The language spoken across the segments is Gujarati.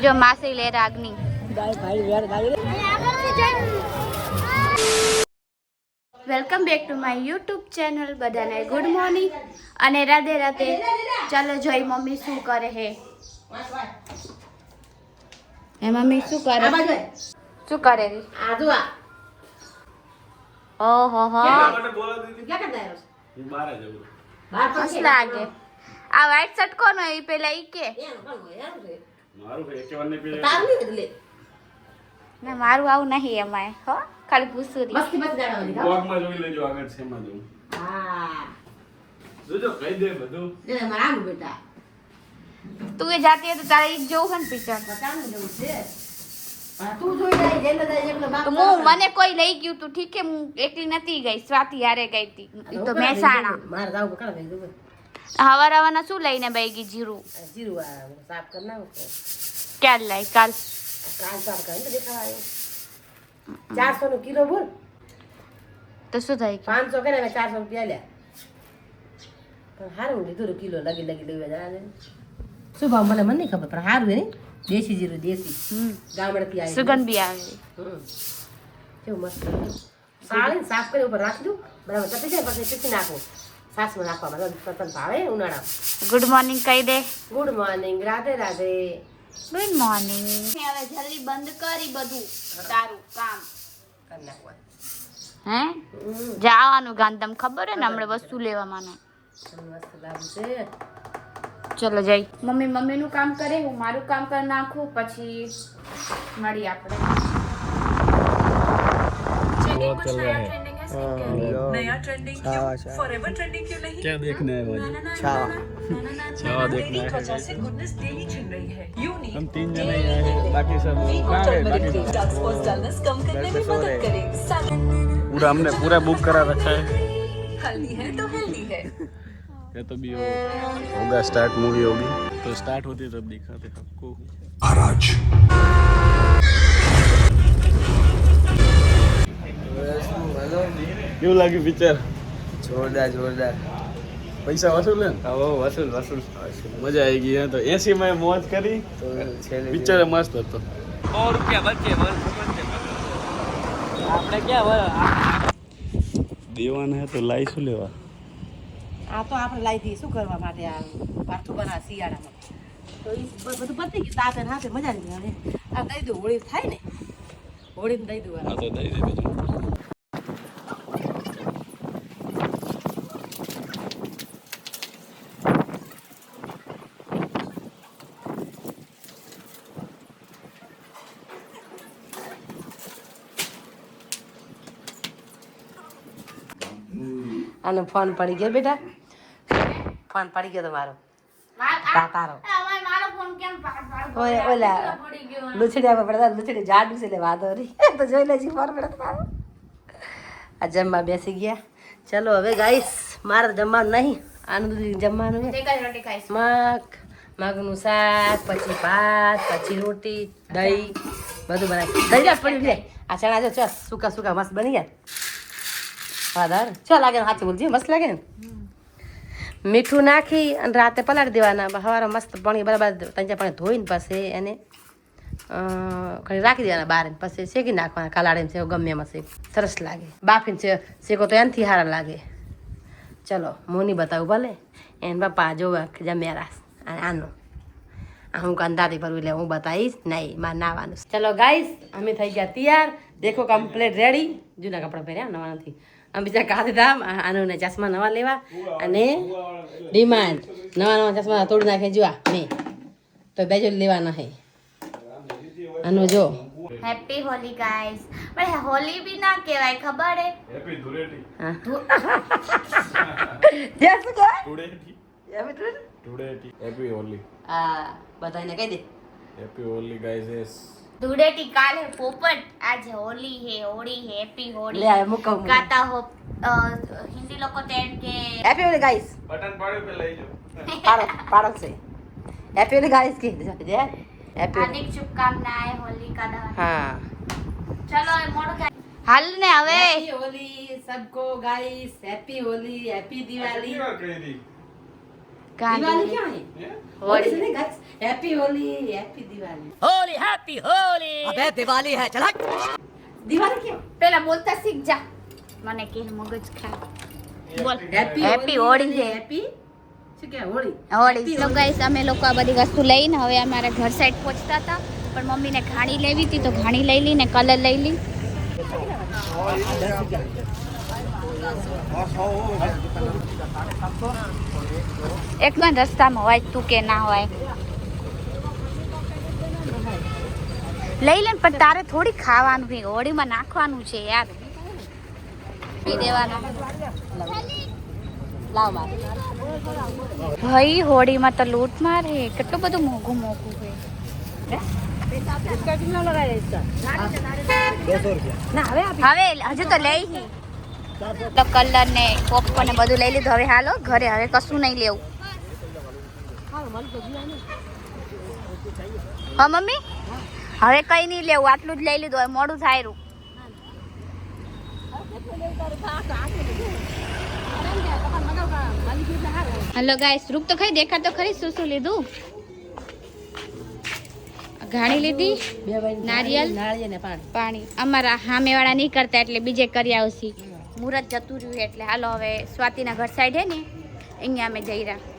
जो मासी ले Ragini welcome back to my YouTube channel बधाने गुड मॉर्निंग अने राधे राधे। चलो जोई मम्मी शू करे है मम्मी शू करे ओहो हो क्या करता है मस्त लागे आ व्हाइट शर्ट कोन है पेला ई के मारू है के वने पे तार नहीं बदले ना मारू आऊ नहीं एमाय हो खाली पूछुरी मस्ती मत जाणવાની બ્લોગ માં જોઈ લેજો આગળ છે માં જો હા જોજો કહી દે બધું જે મારા બેટા તું એ જાતી है तो તારે એક જોઉં છે ને પિક્ચર બતાવું જોઉં છે તું જોઈ જાય જેને જાય એકલો બાપ તો હું મને કોઈ લઈ ગયું તું ઠીક है હું એકલી નથી ગઈ સ્વાતિ હારે ગઈ હતી ઈ તો મહેસાણા માર જાવ કણ ગઈ દો હવારાવાના શું લઈને બેઈ ગઈ જીરું જીરું સાફ કર નાખો ક્યાં લઈ કાલ સાફ કરીને દેખાવાય 400 નો કિલો બોલ તો શું થાય 500 કરે 400 રૂપિયા લે પણ હારું લીધું કિલો લગી લેવા જાને શું ભાવ મને નહીં ખબર પણ હારું હે દેશી જીરું દેશી ગામડેથી આવી સુગંધ બી આવે કેવું મસ્ત સાળી સાફ કરી ઉપર રાખ દઉં બરાબર તપી જાય પછી ચીચી નાખો સાસ માં નાખવામાં તતન ભાવે ઉનાળા ગુડ મોર્નિંગ કહી દે good morning Radhe Radhe good morning હવે જલ્દી બંધ કરી બધું તારું કામ કરી નાખવા હે જવાનું ગાંધમ ખબર હે ને આપણે વસ્તુ લેવા માને વસ્તુ લાવું છે ચલો જઈ મમ્મી નું કામ કરે હું મારું કામ કરી નાખું પછી મળી આપણે नया ट्रेंडिंग क्यों फॉरएवर ट्रेंडिंग क्यों नहीं क्या देखना है भाई छावा देखना है त्वचा से गुडनेस डेली छिन रही है यूनिक हम 3 जने आए हैं बाकी सब कहां है बाकी डार्क स्पॉट्स डलनेस कम करने में मदद करे पूरा हमने पूरा बुक करा रखा है हल्दी है तो हेल्दी है ये तो भी होगा स्टार्ट मूवी होगी तो स्टार्ट होती तब दिखाते आपको महाराज क्यों लगी पिक्चर जोरदार पैसा वसूल है वो वसूल मजा आएगी है तो 80 में मौज करी तो पिक्चर मस्त હતો 100 રૂપિયા બચે આપણે ક્યાં દેવાના હે તો લાઈ શું લેવા આ તો આપણે લાઈ દી શું કરવા માટે આ પાઠું બના શિયાળામાં તો ઈ બધું પતી ગયું તાતે હાથે મજા નહીં આવે આ દઈ દો હોળી થાય ને હોળીને દઈ દો આ તો દઈ દે બીજું આનો ફોન પડી ગયો બેટા ફોન પડી ગયો તમારો તારો મારો ફોન કેમ ઓલા લુછડિયા પર પડતા લુછડી જાડું છે લે વાતો રી તો જોઈ લેજી ફોન પડે તમારો આ જમવા બેસી ગયા ચલો હવે ગાઈસ મારે જમવાનું નહીં આનું જમવાનું છે રોટી ખાઈશ મગનું શાક પછી ભાત પછી રોટી દહીં બધું બનાવી દહીં જ પડ્યું છે આ ચણા જો ચલ સૂકા મસ્ત બની ગયા આધાર ચો લાગે ને સાચું બોલજી મસ્ત લાગે ને મીઠું નાખી અને રાતે પલાળી દેવાના સવારે મસ્ત પાણી બરાબર ત્રણ પાણી ધોઈને પછી એને ખાલી રાખી દેવાના બહાર પછી શેકી નાખવાના કાલાડીને સેવ ગમે એમાં શેક સરસ લાગે બાફીને શેકો તો એનાથી સારા લાગે ચલો મોની બતાવું ભલે એને પપ્પા જોવા જમ્યા આનો હું કંદારી ભરવું એટલે હું બતાવીશ નહીં મારે નાવાનું ચલો ગાઈસ અમે થઈ ગયા તૈયાર દેખો કમ્પ્લીટ રેડી જૂના કપડાં પહેર્યા નવા નથી અમે બીજા કાઢી ધામ આનું ને ચશ્મા નવા લેવા અને ડિમાન્ડ નવા ચશ્મા તોડી નાખે જોવા મેં તો બેજો લેવાના હે આનો જો હેપી હોલી ગાઈસ પણ હોલી બી ના કહેવાય ખબર હે હેપી ધુળેટી હા યસ કે ધુળેટી હેપી ધુળેટી હેપી હોલી આ બધાને કહી દે હેપી હોલી ગાઈસ એસ ધૂળેટી કાલે પોપટ आज होली है हैप्पी होली ले आए मुक्का गाता हो हिंदी लोग को तेन के हैप्पी होली गाइस बटन पाड़ो पे लई जो पाड़ो से हैप्पी होली गाइस की जे हैप्पी हार्दिक शुभकामनाएं होली का दहन हां चलो मोड़ हाल ने હવે हैप्पी होली सबको guys happy Holi happy Diwali Gandhi क्या है होली सुने guys happy Holi happy Diwali Holi happy Holi अबे दिवाली है चला दिवाली क्या પેલા બોલતા શીખ જા મને કે મગજ ખા બોલ हैप्पी होली है हैप्पी શું કે હોળી होली તો ગાઈસ અમે લોકો આ બધી વસ્તુ લઈને હવે અમારા ઘર સાઈડ પહોંચતા હતા પણ મમ્મીને ઘાણી લેવી હતી તો ઘાણી લઈ લી ને કલર લઈ લી એકમાં રસ્તામાં હોય તું કે ના હોય લઈ લે પણ તારે થોડી ખાવાનું છે હોળીમાં નાખવાનું છે યાર પી દેવાના लाओ मार ભાઈ હોળીમાં તો લૂંટ માર હે કેટલું બધું મોંઘું મોંઘું છે इसका कितना लगा है इसका 200 रुपया ना હવે હજુ તો લઈ હી તો કલર ને પોપકોર્ન ને બધું લઈ લીધું હવે હાલો ઘરે હવે કશું નહીં લેવું હા મમ્મી હવે કઈ નહીં લેવું આટલું જ લઈ લીધું હવે મોડું થાય રૂ હેલો ગાઈસ રૂપ તો ખરી દેખા તો ખરી શું શું લીધું ઘાણી લીધી નારિયેલ ને પાણી અમારા સામેવાળા નહીં કરતા એટલે બીજે કરી આવશી મુહૂર્ત જતું રહ્યું એટલે હાલો હવે સ્વાતિના ઘર સાઈડ હે ને અહીંયા અમે જઈ રહ્યા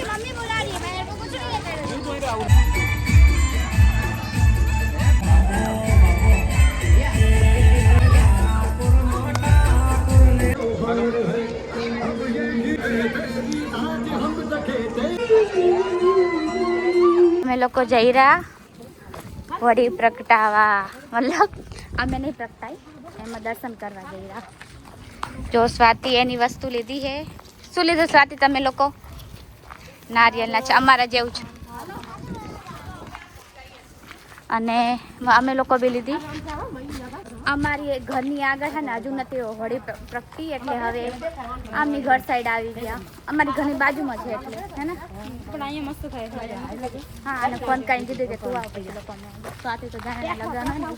मम्मी बुला रही है मेरे को कुछ नहीं लेकर અમે લોકો જઈ રહ્યા વળી પ્રગટાવા મતલબ અમે નહીં પ્રગટાઈ એમાં દર્શન કરવા જઈ રહ્યા જો સ્વાતિ એની વસ્તુ લીધી છે શું લીધું સ્વાતિ તમે લોકો નારિયેલના છે અમારા જેવું છે અને અમે લોકો બી લીધી અમારી ઘરની આગળ છે ને હજુ નથી હોળી પ્રગટી એટલે હવે આમની ઘર સાઈડ આવી ગયા અમારી ઘરની બાજુમાં છે એટલે હે ને પણ અહીંયા મસ્ત થાય હા અને ફોન કરીને કીધું કે તું આવ પછી લોકોને સાથે તો જાણે લગાવવાનું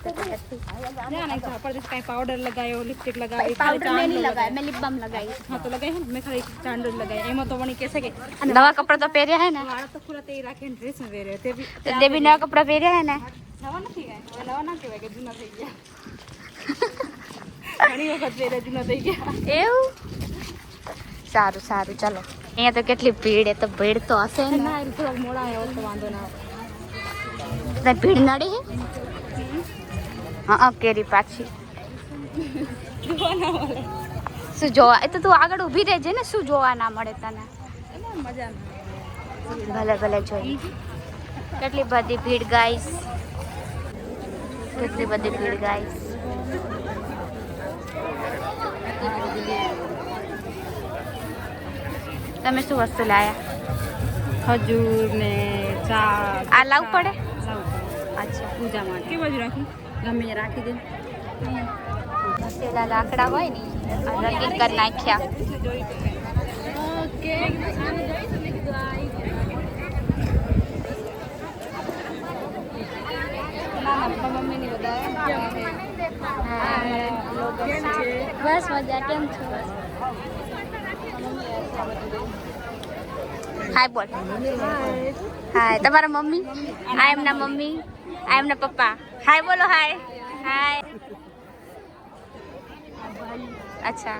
કઈ પાવડર લગાવ્યો લિપસ્ટિક લગાવી પાવડર મેં નહીં લગાવ્યા મેં લિપ બામ લગાવી હા તો લગાવી મેં ખાલી ચાંદોર લગાવી એમાં તો વણી કહેશે કે નવા કપડાં તો પહેર્યા હે ને વાળ તો પૂરા તે રાખીને ડ્રેસ માં પહેરે તે બી તે બી નવા કપડાં પહેર્યા હે ને નવા નથી ગયા નવા ના કહેવાય કે જૂના થઈ ગયા ઘણી વખત પહેરે જૂના થઈ ગયા એવું સારું સારું ચાલો અહીંયા તો કેટલી ભીડ એ તો ભીડ તો હશે ને ના એ થોડા મોડા આવ્યો તો વાંધો ના તને ભીડ નડે હે હા કેરી પાછી જોવા ના મળે શું જોવા એ તો તું આગળ ઊભી રહેજે ને શું જોવા ના મળે તને એમાં મજા ના ભલે ભલે જોઈ કેટલી બધી ભીડ ગાઈસ કેટલી બધી ભીડ ગાઈસ તમે શું વસ્તુ લાયા ખજૂર ને ચા આ લાવવું પડે અચ્છા પૂજા માટે કે બાજુ રાખું ગમે ત્યાં રાખી દે પેલા લાકડા હોય ને રંગીન કરી નાખ્યા ઓકે મમ્મીની બસ મજા કેમ છો હાય બોલ હાય તમારા મમ્મી આ એમના મમ્મી આ એમના પપ્પા હાય બોલો હાય હાય અચ્છા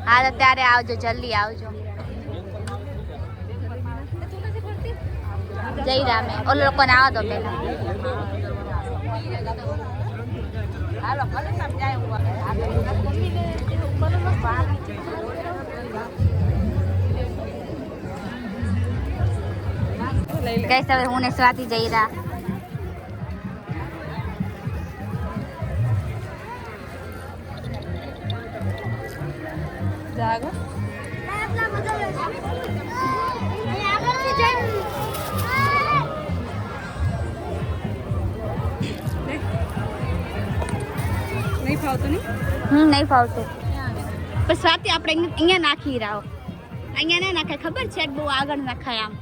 હા તો ત્યારે આવજો જલ્દી આવજો જઈ રહ્યા અમે ઓલો લોકોને આવા દો પેલા ગઈસ હવે હું ને સ્વાતિ જઈ રહ્યા जाएगा नहीं फाव तो नहीं નહીં ફાવતું પણ સ્વાતિ આપણે અહીંયા નાખી રાઓ અહીંયા ના નાખાય ખબર છે બહુ આગળ નાખાય આમ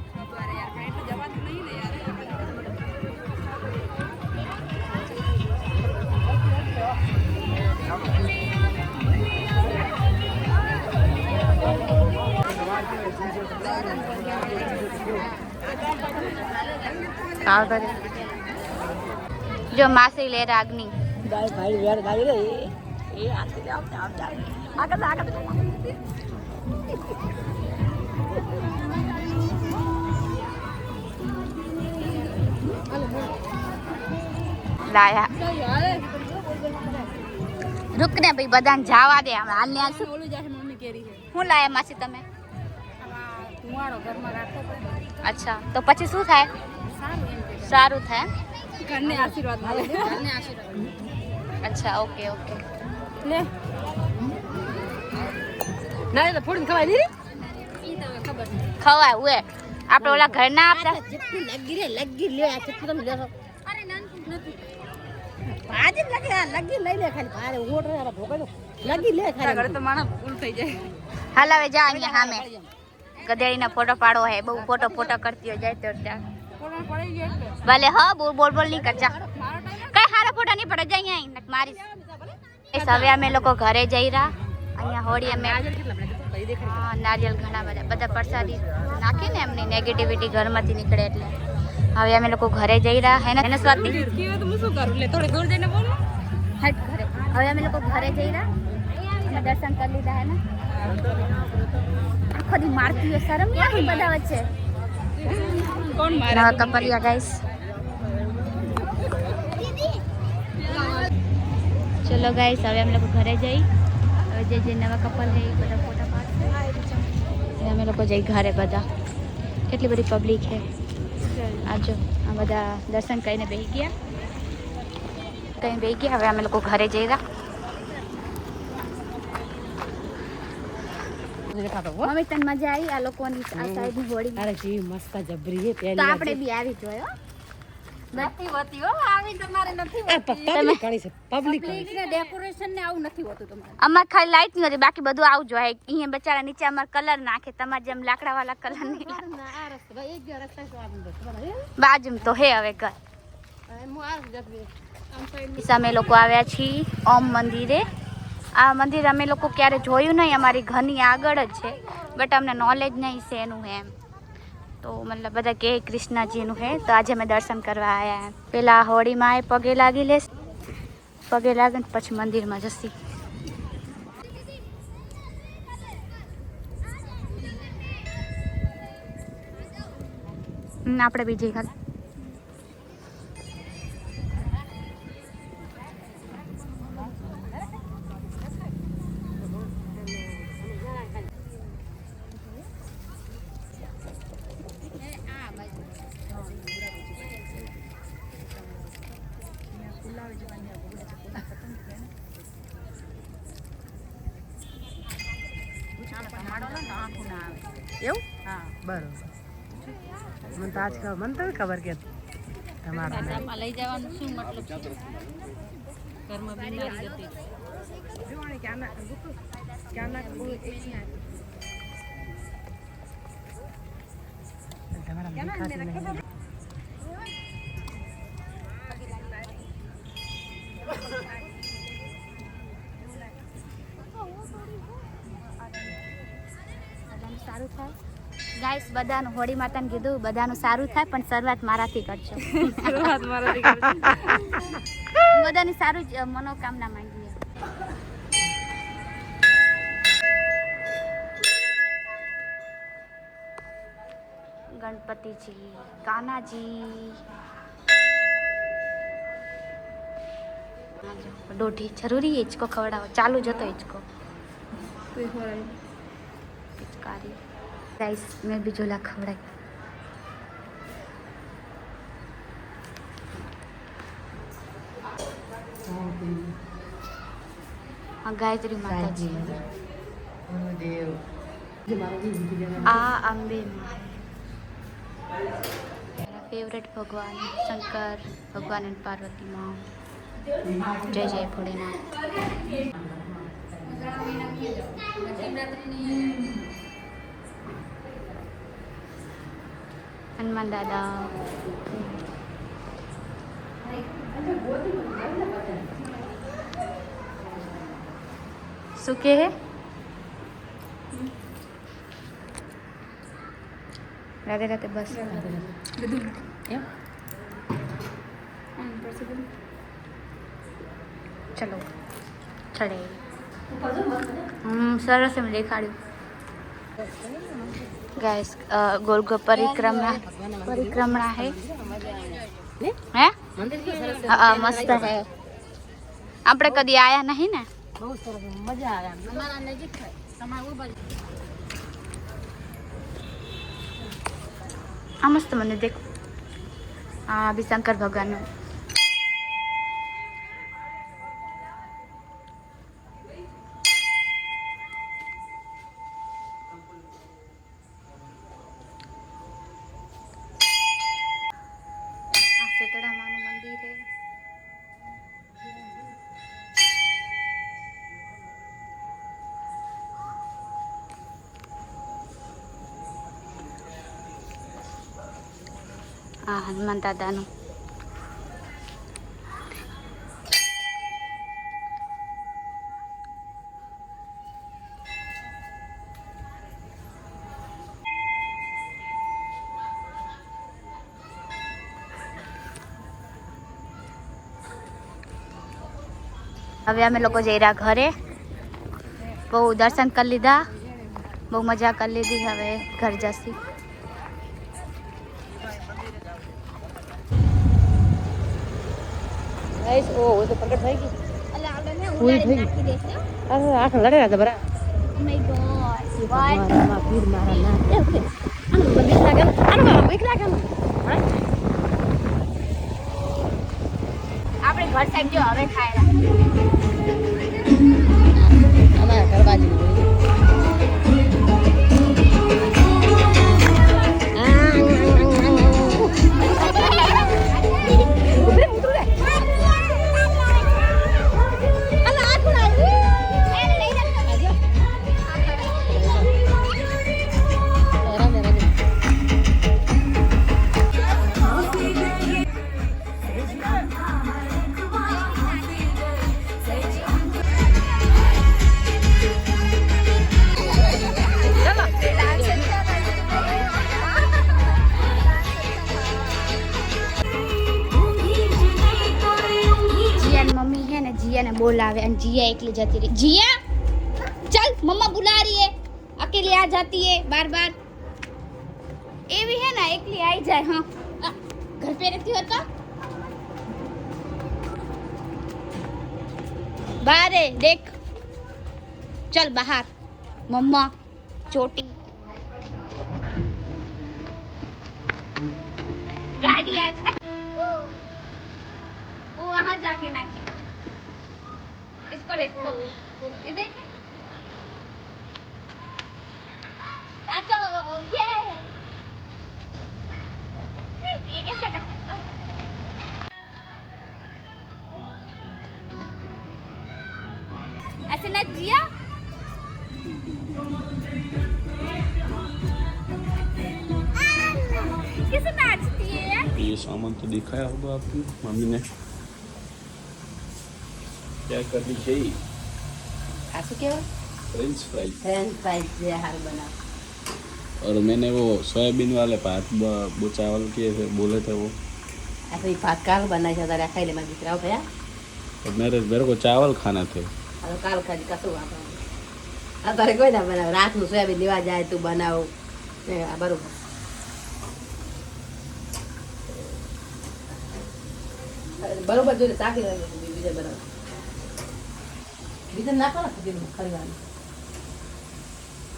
जो मासी ले रागनी गाय भाई यार गाय रे ये आते जाओ आगे आगे लाया रुक ने भाई बदान जावा दे हम हाल ने आल बोलू जाके मम्मी कह रही है હું લાયા માસી તમે ધુવાડો ઘરમાં રાખો અચ્છા તો પછી શું થાય સારું થાય ઘરને આશીર્વાદ મળે ઘરને આશીર્વાદ અચ્છા ઓકે ઓકે લે ના તો ફોડી ખવાય દી ઈ તો ખબર ખવાય ઉએ આપણે ઓલા ઘરના આપતા જેટલી લગી લે આ કેટલી તમે લેશો અરે નાનકું નથી આજ જ લગી લઈ લે ખાલી ભારે ઓટ રે ભોગો લગી લે ખાલી ઘરે તો માણસ ફૂલ થઈ જાય હાલ હવે જા અહીંયા સામે ગધેડીનો ફોટો પાડો હે બહુ ફોટો કરતી હોય જાય તો ત્યાં કોણ પડી ગયો એટલે ભલે હા બોલ નહીં કરજા કઈ સારા ફોટા નહીં પડે જાય અહીંયા મારી હવે અમે લોકો ઘરે જઈ રહ્યા અહીંયા હોળી અમે હા નારિયેલ ઘણા બધા પ્રસાદી નાખીને એમની નેગેટિવિટી ઘરમાંથી નીકળે એટલે હવે અમે લોકો ઘરે જઈ રહ્યા હે ને સ્વાતિ કેવો તો હું શું કરું લે થોડી દૂર જઈને બોલો હટ ઘરે હવે અમે લોકો ઘરે જઈ રહ્યા અમે દર્શન કરી લીધા હે ને આખો દી મારતી હોય શરમ ક્યાંથી બધા વચ્ચે કોણ મારે નવા કપલિયા ગાઈસ ચલો ગાઈસ હવે અમે લોકો ઘરે જઈ હવે જે નવા કપલ છે એ બધા ફોટા પાડશે અમે લોકો જઈ ઘરે બધા કેટલી બધી પબ્લિક છે આજો આ બધા દર્શન કરીને બેસી ગયા હવે અમે લોકો ઘરે જઈ રહ્યા મમ્મી તને મજા આવી આ લોકોની આ સાઈડની હોળી અરે જી મસ્ત જબરી હે તો પહેલી આપણે બી આવી જોયો નથી હોતી હો આવી તમારે નથી પબ્લિક ઘણી છે પબ્લિક પબ્લિક ને ડેકોરેશન ને આવું નથી હોતું તમારે અમાર ખાલી લાઈટ નહીં હોતી બાકી બધું આવું જોઈએ અહીંયા બચારા નીચે અમાર કલર નાખે તમારે જેમ લાકડા વાળા કલર નહીં આ રસ્તો ભાઈ એક રસ્તા તો આમ બસ બાજુમાં તો હે હવે ઘર હું આ જતી આમ સાઈડ અમે લોકો આવ્યા છીએ ઓમ મંદિરે આ મંદિર અમે લોકો ક્યારે જોયું નહીં અમારી ઘરની આગળ જ છે બટ અમને નોલેજ નહીં છે એનું એમ તો મતલબ બધા કે કૃષ્ણજીનું હે તો આજે અમે દર્શન કરવા આવ્યા એમ પેલા હોળીમાં એ પગે લાગી લેશ પગે લાગે ને પછી મંદિરમાં જશી આપણે બીજી ખાલી એવું હા બરોબર મને તો આજ મને તો ખબર કે તમારા લઈ જવાનું શું મતલબ છે ઘરમાં બીમારી જતી સારું થાય ગાઈસ બધાનું હોળી માતાને કીધું બધાનું સારું થાય પણ શરૂઆત મારાથી કરજો શરૂઆત મારાથી કરજો બધાની સારું જ મનોકામના માંગીએ गणपति जी, कान्हा जी, डोढी जरूरी है इसको खवड़ाओ, चालू जतो इसको पिचकारी राइस में भी झोला खवड़ाई। हाँ गायत्री माता जी आ अंबे माँ मेरा फेवरेट भगवान शंकर भगवान एंड पार्वती माँ। जय जय भोलेनाथ। हनुमान दादा सूखे है राधे राधे बस चलो चढ़े सरस में देखाड़ू गाइस गोल गोल परिक्रमा है हैं मस्त है આપણે કદી આયા નહીં ને બહુ સરસ મજા આવે અમારા નજીક થાય તમારે ઉભા આ મસ્ત મને દેખો આ બી શંકર ભગવાનનું શીતળા માનું મંદિર है। આ હનુમાન દાદાનું હવે અમે લોકો જઈ રહ્યા ઘરે બહુ દર્શન કરી લીધા બહુ મજા કરી લીધી હવે ઘર જશી। ગાઈસ ઓ તો પ્રગટ થઈ ગઈ પૂરી થઈ ગઈ અરે આખ લડે ના બરા ઓ માય ગોડ મારા પીર મારા ના એ ઓકે આનું બંધ લાગે આનું બીક લાગે આપણે ઘર સાઈડ જો હવે ખાયરા અમારા ઘર બાજુ जिया ने बोलावे और जिया एकली जाती रही। जिया चल मम्मा बुला रही है अकेले आ जाती है बार बार ये भी है ना एकली आई जाए। हाँ घर पे रहती हो तो बाहर है देख चल बाहर मम्मा चोटी गाड़ी आ वो वहां जाके नाखी इसको देखो ये देख अच्छा ये कैसे करते ऐसे ना जिया कैसे नाचती है। ये सामान तो दिखाया होगा आपकी मम्मी ने क्या करनी चाहिए। आसू क्या फ्रेंच फ्राइज से हार बना और मैंने वो सोयाबीन वाले भात चावल किए थे बोले थे वो ऐसे भात काल बनाई था तारे खाई ले मैं दिख रहा हूँ भैया तो मेरे को चावल खाना थे अब काल खाली कसो अब तारे कोई ना बना रात में सोयाबीन लेवा जाए तू बनाओ बरोबर બરોબર જોઈને ચાખી લાગે બીજા બરાબર બીજા નાખો ને ખરી વાનું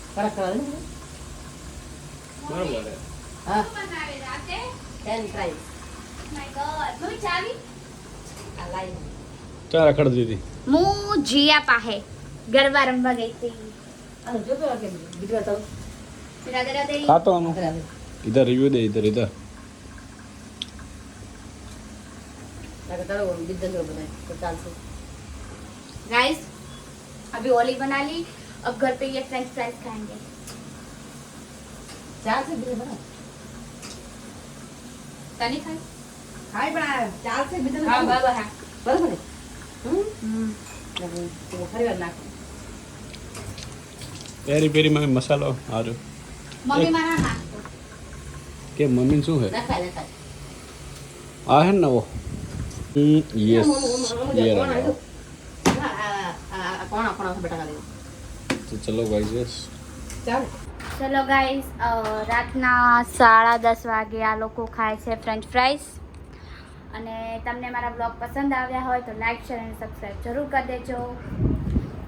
કડક કરવા દે બરોબર હા બનાવે રાતે ten fries my God mummy ચાવી આ લાઈ ચાલ રખડ દીધી હું જીયા પાહે ગરબા રમવા ગઈ હતી અને જો પેલા કે બીજું તો રાધે રાધે ખાતો આનું इधर रिव्यू दे इधर इधर લાગે તારો બીજા જો બનાય તો ચાલશે गाइस अभी ओली बना ली अब घर पे ये फ्रेंच फ्राइज खाएंगे ચાલશે બીજા બના तनी खाई ખાઈ બના ચાલશે બીજા हाँ बराबर है બરાબર ને તો ફરી વાર નાખ पेरी पेरी में मसालो आ रहा मम्मी मारा नाखो के मम्मी शू है નાખાય आ है ना वो यस ये रहा કોણા કોણા બેટા દે तो चलो गाइस ચાલ ચલો ગાઈસ રાતના 10:30 વાગે આ લોકો ખાય છે ફ્રેન્ચ ફ્રાઈઝ અને તમને મારા બ્લોગ પસંદ આવ્યા હોય તો લાઈક શેર અને સબસ્ક્રાઈબ જરૂર કરી દેજો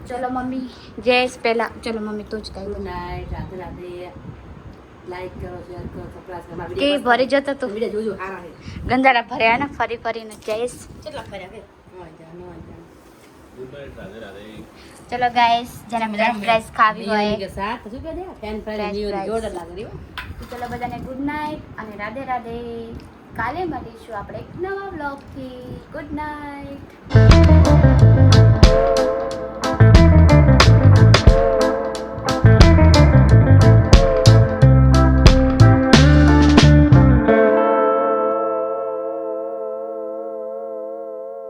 ચલો મમ્મી જયેશ પહેલા ચલો મમ્મી તું જ કહી good night Radhe Radhe like કરો શેર કરો સબસ્ક્રાઇબ કરો મારા કે ભરી જતો તો વિડિયો જોજો હારા છે ગંધારા ભર્યા ને ફરી ફરીને જયેશ કેટલા ફર્યા કે નો જાન गुड नाइट राधे राधे ચલો ગાઈસ જેને ફ્રેન્ચ ફ્રાઈઝ ખાવી હોય કે સાથ શું કહે દે ફેન ફ્રાઈ ની જોરદાર લાગે રે તો ચલો બધાને ગુડ નાઇટ અને રાધે રાધે કાલે મળીશું આપણે એક નવા બ્લોગથી ગુડ નાઇટ